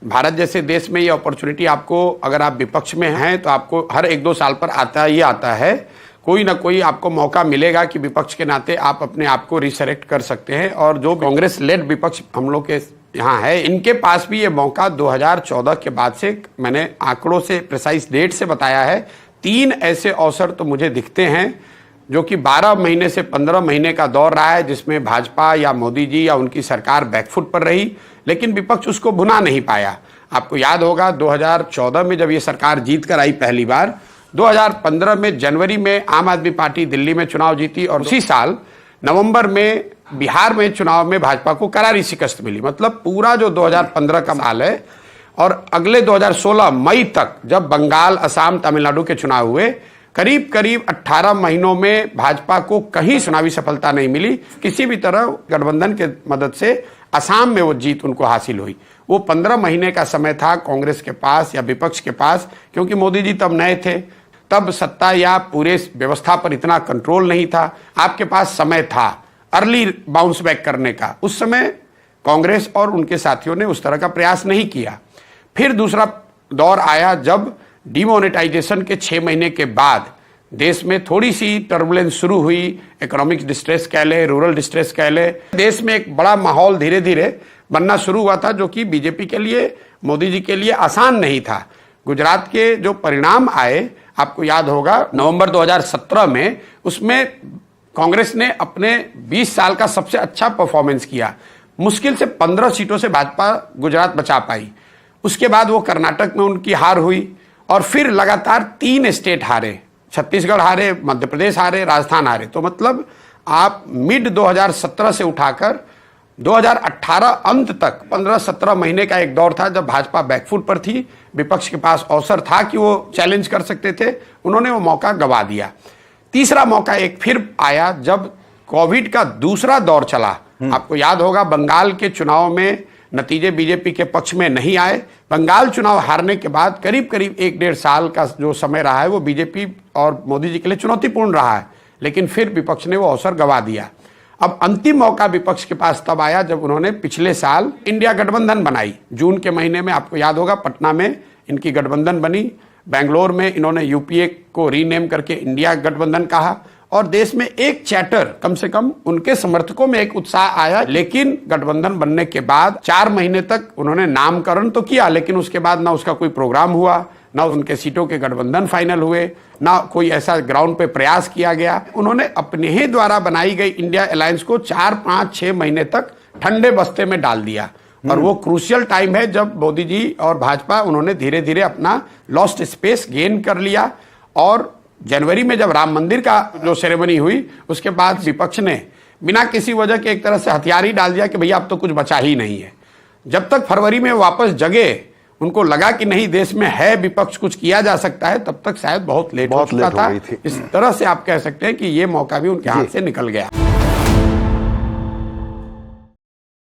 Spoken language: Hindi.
भारत जैसे देश में ये अपॉर्चुनिटी आपको, अगर आप विपक्ष में हैं तो आपको हर 1-2 साल पर आता है, कोई ना कोई आपको मौका मिलेगा कि विपक्ष के नाते आप अपने आप को रिसरेक्ट कर सकते हैं। और जो कांग्रेस लेड विपक्ष हम लोग के यहाँ है, इनके पास भी ये मौका 2014 के बाद से, मैंने आंकड़ों से प्रिसाइज डेट से बताया है, 3 ऐसे अवसर तो मुझे दिखते हैं जो कि 12 महीने से 15 महीने का दौर रहा है, जिसमें भाजपा या मोदी जी या उनकी सरकार बैकफुट पर रही, लेकिन विपक्ष उसको भुना नहीं पाया। आपको याद होगा 2014 में जब ये सरकार जीत कर आई पहली बार, 2015 में जनवरी में आम आदमी पार्टी दिल्ली में चुनाव जीती और उसी साल नवंबर में बिहार में चुनाव में भाजपा को करारी शिकस्त मिली। मतलब पूरा जो 2015 का साल है और अगले 2016 मई तक जब बंगाल, असम, तमिलनाडु के चुनाव हुए, करीब करीब 18 महीनों में भाजपा को कहीं चुनावी सफलता नहीं मिली। किसी भी तरह गठबंधन के मदद से असम में वो जीत उनको हासिल हुई। वो 15 महीने का समय था कांग्रेस के पास या विपक्ष के पास, क्योंकि मोदी जी तब नए थे, तब सत्ता या पूरे व्यवस्था पर इतना कंट्रोल नहीं था। आपके पास समय था अर्ली बाउंस बैक करने का। उस समय कांग्रेस और उनके साथियों ने उस तरह का प्रयास नहीं किया। फिर दूसरा दौर आया जब डिमोनेटाइजेशन के 6 महीने के बाद देश में थोड़ी सी टर्बुलेंस शुरू हुई, इकोनॉमिक डिस्ट्रेस कह ले, रूरल डिस्ट्रेस कह ले, देश में एक बड़ा माहौल धीरे धीरे बनना शुरू हुआ था, जो कि बीजेपी के लिए, मोदी जी के लिए आसान नहीं था। गुजरात के जो परिणाम आए, आपको याद होगा नवंबर 2017 में, उसमें कांग्रेस ने अपने 20 साल का सबसे अच्छा परफॉर्मेंस किया। मुश्किल से 15 सीटों से भाजपा गुजरात बचा पाई। उसके बाद वो कर्नाटक में उनकी हार हुई और फिर लगातार 3 स्टेट हारे, छत्तीसगढ़ हारे, मध्य प्रदेश हारे, राजस्थान हारे। तो मतलब आप मिड 2017 से उठाकर 2018 अंत तक 15-17 महीने का एक दौर था जब भाजपा बैकफुट पर थी। विपक्ष के पास अवसर था कि वो चैलेंज कर सकते थे, उन्होंने वो मौका गंवा दिया। तीसरा मौका एक फिर आया जब कोविड का दूसरा दौर चला। आपको याद होगा बंगाल के चुनाव में नतीजे बीजेपी के पक्ष में नहीं आए। बंगाल चुनाव हारने के बाद करीब करीब 1-1.5 साल का जो समय रहा है वो बीजेपी और मोदी जी के लिए चुनौतीपूर्ण रहा है, लेकिन फिर विपक्ष ने वो अवसर गंवा दिया। अब अंतिम मौका विपक्ष के पास तब आया जब उन्होंने पिछले साल इंडिया गठबंधन बनाई। जून के महीने में आपको याद होगा पटना में इनकी गठबंधन बनी, बेंगलोर में इन्होंने यूपीए को रीनेम करके इंडिया गठबंधन कहा और देश में एक चैटर, कम से कम उनके समर्थकों में एक उत्साह आया। लेकिन गठबंधन बनने के बाद 4 महीने तक उन्होंने नामकरण तो किया, लेकिन उसके बाद ना उसका कोई प्रोग्राम हुआ, ना उनके सीटों के गठबंधन फाइनल हुए, ना कोई ऐसा ग्राउंड पे प्रयास किया गया। उन्होंने अपने ही द्वारा बनाई गई इंडिया अलायंस को 4-5-6 महीने तक ठंडे बस्ते में डाल दिया। और वो क्रूशियल टाइम है जब मोदी जी और भाजपा उन्होंने धीरे धीरे अपना लॉस्ट स्पेस गेन कर लिया। और जनवरी में जब राम मंदिर का जो सेरेमनी हुई, उसके बाद विपक्ष ने बिना किसी वजह के एक तरह से हथियार ही डाल दिया कि भैया अब तो कुछ बचा ही नहीं है। जब तक फरवरी में वापस जगे, उनको लगा कि नहीं देश में है विपक्ष, कुछ किया जा सकता है, तब तक शायद बहुत लेट हो चुका था। इस तरह से आप कह सकते हैं कि ये मौका भी उनके हाथ से निकल गया।